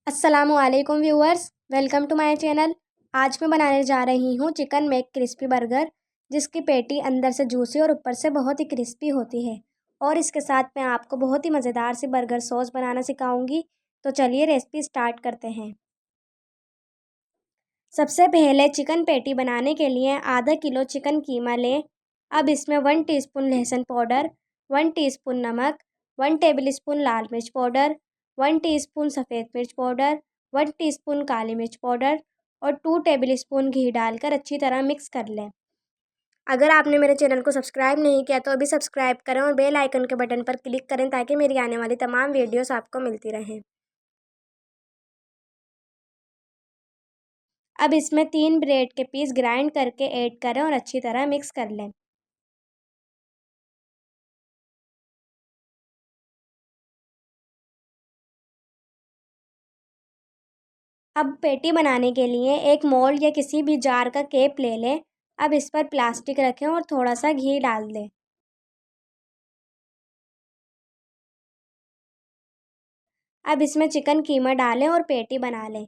अस्सलामुअलैकुम viewers, welcome to my channel. आज मैं बनाने जा रही हूँ चिकन मैक क्रिस्पी बर्गर, जिसकी पैटी अंदर से जूसी और ऊपर से बहुत ही क्रिस्पी होती है। और इसके साथ मैं आपको बहुत ही मज़ेदार सी बर्गर सॉस बनाना सिखाऊंगी। तो चलिए रेसिपी स्टार्ट करते हैं। सबसे पहले चिकन पैटी बनाने के लिए आधा किलो चिकन कीमा लें। अब इसमें 1 टीस्पून लहसुन पाउडर, 1 टीस्पून नमक, 1 टेबलस्पून लाल मिर्च पाउडर, 1 टीस्पून सफ़ेद मिर्च पाउडर, 1 टीस्पून काली मिर्च पाउडर और 2 टेबलस्पून घी डालकर अच्छी तरह मिक्स कर लें। अगर आपने मेरे चैनल को सब्सक्राइब नहीं किया तो अभी सब्सक्राइब करें और बेल आइकन के बटन पर क्लिक करें ताकि मेरी आने वाली तमाम वीडियोस आपको मिलती रहें। अब इसमें 3 ब्रेड के पीस ग्राइंड करके ऐड करें और अच्छी तरह मिक्स कर लें। अब पैटी बनाने के लिए एक मोल्ड या किसी भी जार का केप ले लें। अब इस पर प्लास्टिक रखें और थोड़ा सा घी डाल दें। अब इसमें चिकन कीमा डालें और पैटी बना लें।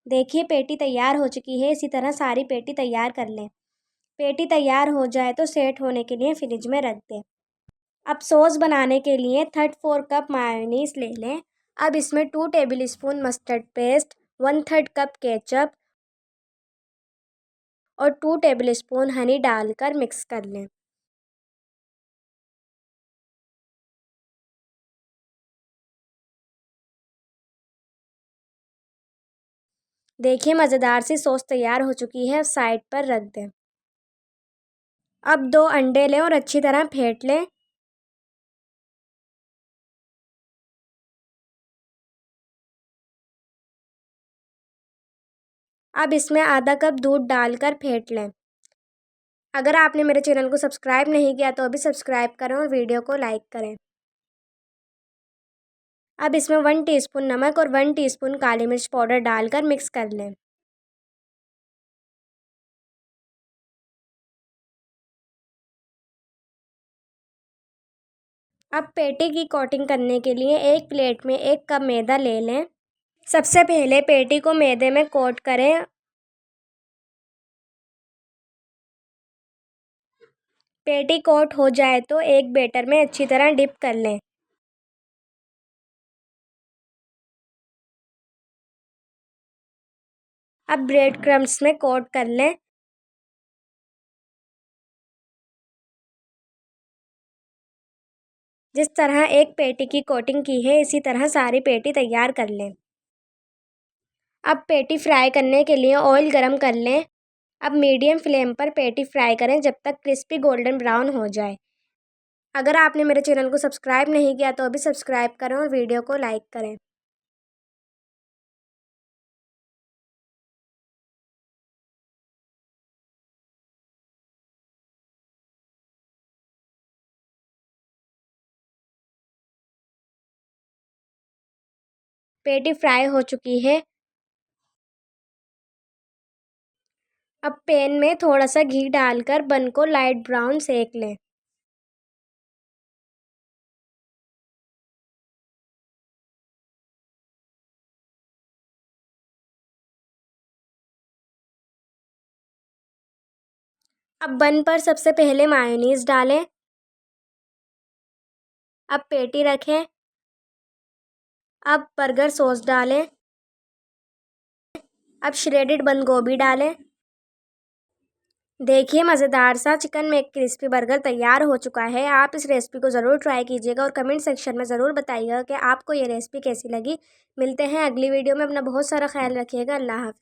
देखिए पेटी तैयार हो चुकी है। इसी तरह सारी पेटी तैयार कर लें। पेटी तैयार हो जाए तो सेट होने के लिए फ्रिज में रख दें। अब सॉस बनाने के लिए 3/4 कप मायोनीज ले लें। अब इसमें 2 tablespoon mustard paste, 1/3 cup ketchup और 2 टेबलस्पून हनी डालकर मिक्स कर लें। देखिए मज़ेदार सी सॉस तैयार हो चुकी है। साइड पर रख दें। अब 2 अंडे लें और अच्छी तरह फेंट लें। अब इसमें आधा कप दूध डालकर फेंट लें। अगर आपने मेरे चैनल को सब्सक्राइब नहीं किया तो अभी सब्सक्राइब करें और वीडियो को लाइक करें। अब इसमें 1 टीस्पून नमक और 1 टीस्पून काली मिर्च पाउडर डालकर मिक्स कर लें। अब पेटी की कोटिंग करने के लिए एक प्लेट में 1 कप मैदा ले लें। सबसे पहले पेटी को मैदे में कोट करें। पेटी कोट हो जाए तो एक बैटर में अच्छी तरह डिप कर लें। अब ब्रेड क्रम्स में कोट कर लें। जिस तरह एक पेटी की कोटिंग की है इसी तरह सारी पेटी तैयार कर लें। अब पेटी फ्राई करने के लिए ऑयल गरम कर लें। अब मीडियम फ्लेम पर पेटी फ्राई करें जब तक क्रिस्पी गोल्डन ब्राउन हो जाए। अगर आपने मेरे चैनल को सब्सक्राइब नहीं किया तो अभी सब्सक्राइब करें और वीडियो को लाइक करें। पेटी फ्राई हो चुकी है। अब पैन में थोड़ा सा घी डालकर बन को लाइट ब्राउन सेक लें। अब बन पर सबसे पहले मायोनीज डालें। अब पेटी रखें। अब बर्गर सॉस डालें। अब श्रेडेड बंद गोभी डालें। देखिए मज़ेदार सा चिकन मैक क्रिस्पी बर्गर तैयार हो चुका है। आप इस रेसिपी को ज़रूर ट्राई कीजिएगा और कमेंट सेक्शन में ज़रूर बताइएगा कि आपको ये रेसिपी कैसी लगी। मिलते हैं अगली वीडियो में। अपना बहुत सारा ख्याल रखिएगा। अल्लाह हाफ़िज़।